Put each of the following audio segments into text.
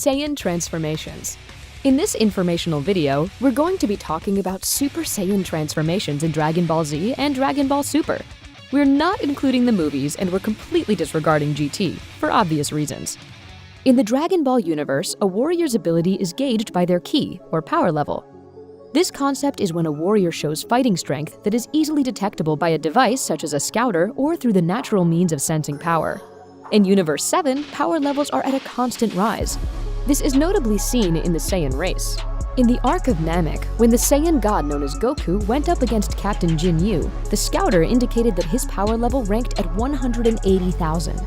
Saiyan transformations. In this informational video, we're going to be talking about Super Saiyan transformations in Dragon Ball Z and Dragon Ball Super. We're not including the movies and we're completely disregarding GT, for obvious reasons. In the Dragon Ball universe, a warrior's ability is gauged by their ki, or power level. This concept is when a warrior shows fighting strength that is easily detectable by a device such as a scouter or through the natural means of sensing power. In Universe 7, power levels are at a constant rise. This is notably seen in the Saiyan race. In the arc of Namek, when the Saiyan god known as Goku went up against Captain Jin Yu, the scouter indicated that his power level ranked at 180,000.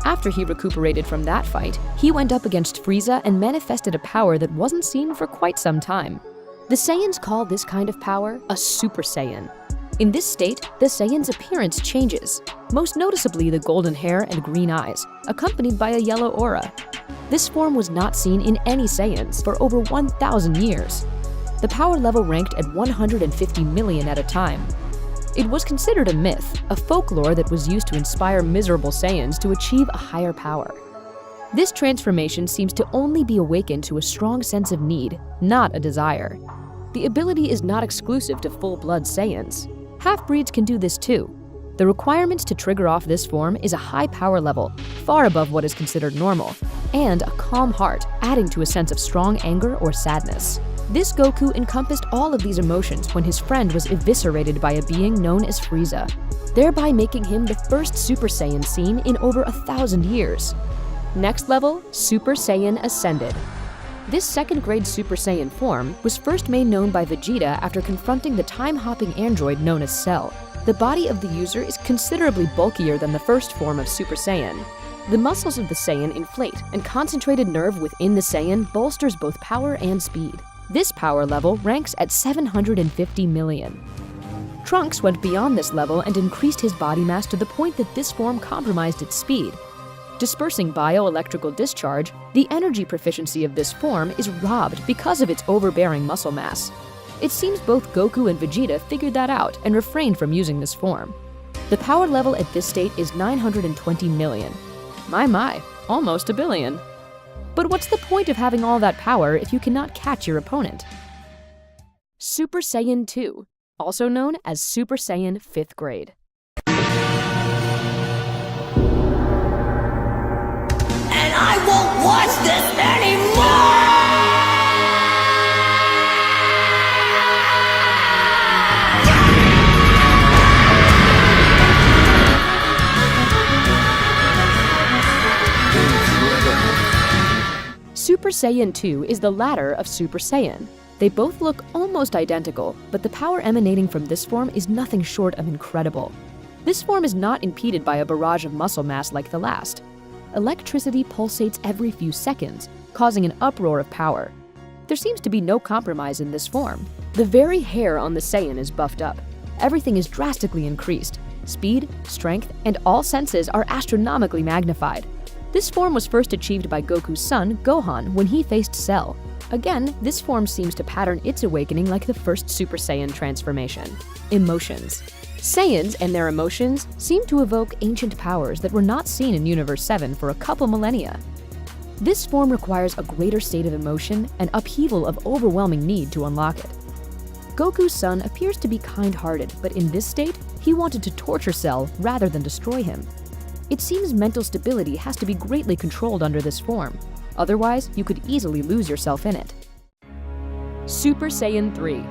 After he recuperated from that fight, he went up against Frieza and manifested a power that wasn't seen for quite some time. The Saiyans call this kind of power a Super Saiyan. In this state, the Saiyan's appearance changes, most noticeably the golden hair and green eyes, accompanied by a yellow aura. This form was not seen in any Saiyans for over 1,000 years. The power level ranked at 150 million at a time. It was considered a myth, a folklore that was used to inspire miserable Saiyans to achieve a higher power. This transformation seems to only be awakened to a strong sense of need, not a desire. The ability is not exclusive to full-blood Saiyans. Half-breeds can do this too. The requirements to trigger off this form is a high power level, far above what is considered normal, and a calm heart, adding to a sense of strong anger or sadness. This Goku encompassed all of these emotions when his friend was eviscerated by a being known as Frieza, thereby making him the first Super Saiyan seen in over 1,000 years. Next level, Super Saiyan Ascended. This second-grade Super Saiyan form was first made known by Vegeta after confronting the time-hopping android known as Cell. The body of the user is considerably bulkier than the first form of Super Saiyan. The muscles of the Saiyan inflate, and concentrated nerve within the Saiyan bolsters both power and speed. This power level ranks at 750 million. Trunks went beyond this level and increased his body mass to the point that this form compromised its speed. Dispersing bioelectrical discharge, the energy proficiency of this form is robbed because of its overbearing muscle mass. It seems both Goku and Vegeta figured that out and refrained from using this form. The power level at this state is 920 million. My, almost a billion. But what's the point of having all that power if you cannot catch your opponent? Super Saiyan 2, also known as Super Saiyan 5th grade. I won't watch this anymore! Super Saiyan 2 is the latter of Super Saiyan. They both look almost identical, but the power emanating from this form is nothing short of incredible. This form is not impeded by a barrage of muscle mass like the last. Electricity pulsates every few seconds, causing an uproar of power. There seems to be no compromise in this form. The very hair on the Saiyan is buffed up. Everything is drastically increased. Speed, strength, and all senses are astronomically magnified. This form was first achieved by Goku's son, Gohan, when he faced Cell. Again, this form seems to pattern its awakening like the first Super Saiyan transformation. Emotions. Saiyans and their emotions seem to evoke ancient powers that were not seen in Universe 7 for a couple millennia. This form requires a greater state of emotion and upheaval of overwhelming need to unlock it. Goku's son appears to be kind-hearted, but in this state, he wanted to torture Cell rather than destroy him. It seems mental stability has to be greatly controlled under this form. Otherwise, you could easily lose yourself in it. Super Saiyan 3.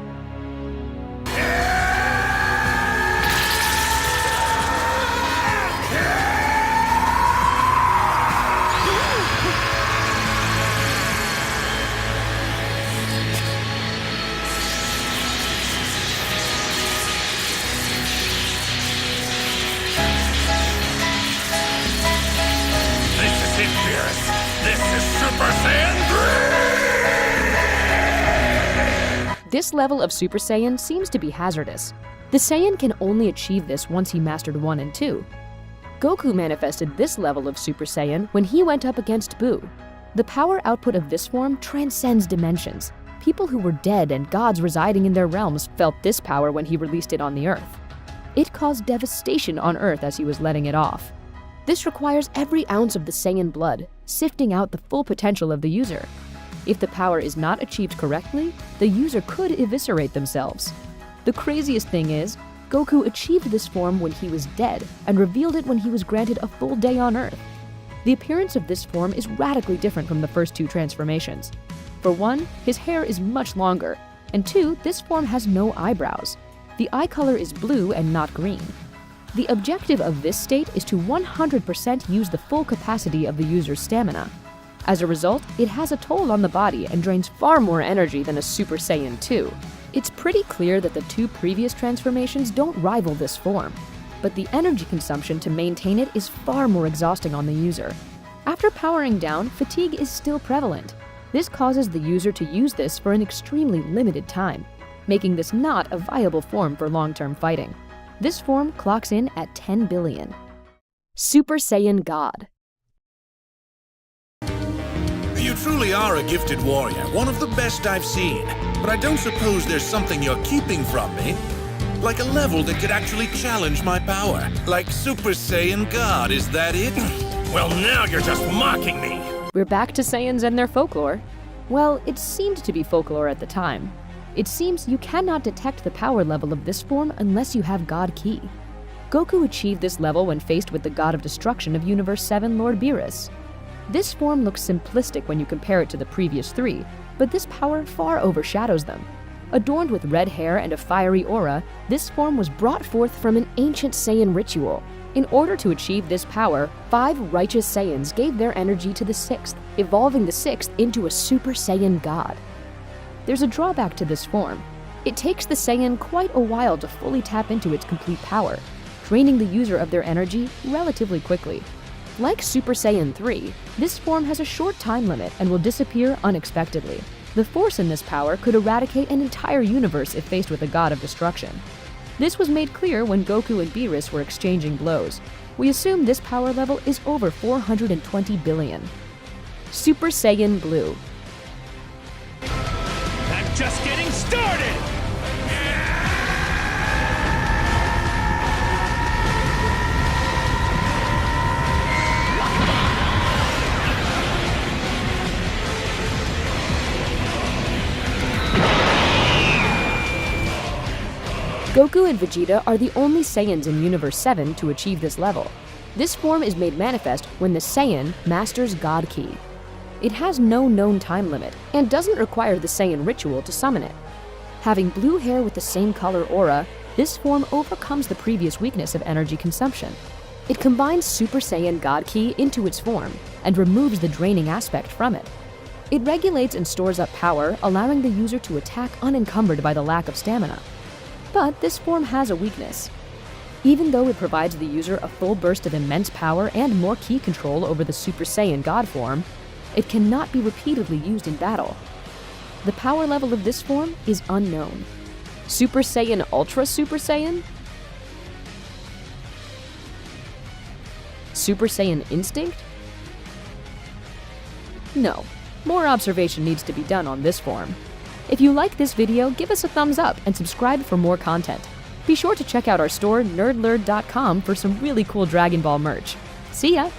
This is Super Saiyan 3! This level of Super Saiyan seems to be hazardous. The Saiyan can only achieve this once he mastered 1 and 2. Goku manifested this level of Super Saiyan when he went up against Buu. The power output of this form transcends dimensions. People who were dead and gods residing in their realms felt this power when he released it on the Earth. It caused devastation on Earth as he was letting it off. This requires every ounce of the Saiyan blood, sifting out the full potential of the user. If the power is not achieved correctly, the user could eviscerate themselves. The craziest thing is, Goku achieved this form when he was dead and revealed it when he was granted a full day on Earth. The appearance of this form is radically different from the first two transformations. For one, his hair is much longer, and two, this form has no eyebrows. The eye color is blue and not green. The objective of this state is to 100% use the full capacity of the user's stamina. As a result, it has a toll on the body and drains far more energy than a Super Saiyan 2. It's pretty clear that the two previous transformations don't rival this form, but the energy consumption to maintain it is far more exhausting on the user. After powering down, fatigue is still prevalent. This causes the user to use this for an extremely limited time, making this not a viable form for long-term fighting. This form clocks in at 10 billion. Super Saiyan God. You truly are a gifted warrior, one of the best I've seen. But I don't suppose there's something you're keeping from me? Like a level that could actually challenge my power. Like Super Saiyan God, is that it? Well, now you're just mocking me. We're back to Saiyans and their folklore. Well, it seemed to be folklore at the time. It seems you cannot detect the power level of this form unless you have God Ki. Goku achieved this level when faced with the God of Destruction of Universe 7, Lord Beerus. This form looks simplistic when you compare it to the previous three, but this power far overshadows them. Adorned with red hair and a fiery aura, this form was brought forth from an ancient Saiyan ritual. In order to achieve this power, 5 righteous Saiyans gave their energy to the 6th, evolving the 6th into a Super Saiyan God. There's a drawback to this form. It takes the Saiyan quite a while to fully tap into its complete power, draining the user of their energy relatively quickly. Like Super Saiyan 3, this form has a short time limit and will disappear unexpectedly. The force in this power could eradicate an entire universe if faced with a God of Destruction. This was made clear when Goku and Beerus were exchanging blows. We assume this power level is over 420 billion. Super Saiyan Blue. I'm just getting started! Goku and Vegeta are the only Saiyans in Universe 7 to achieve this level. This form is made manifest when the Saiyan masters God Ki. It has no known time limit and doesn't require the Saiyan ritual to summon it. Having blue hair with the same color aura, this form overcomes the previous weakness of energy consumption. It combines Super Saiyan God Ki into its form and removes the draining aspect from it. It regulates and stores up power, allowing the user to attack unencumbered by the lack of stamina. But this form has a weakness. Even though it provides the user a full burst of immense power and more ki control over the Super Saiyan God form, it cannot be repeatedly used in battle. The power level of this form is unknown. Super Saiyan Ultra Super Saiyan? Super Saiyan Instinct? No, more observation needs to be done on this form. If you like this video, give us a thumbs up and subscribe for more content. Be sure to check out our store, nerdlerd.com, for some really cool Dragon Ball merch. See ya!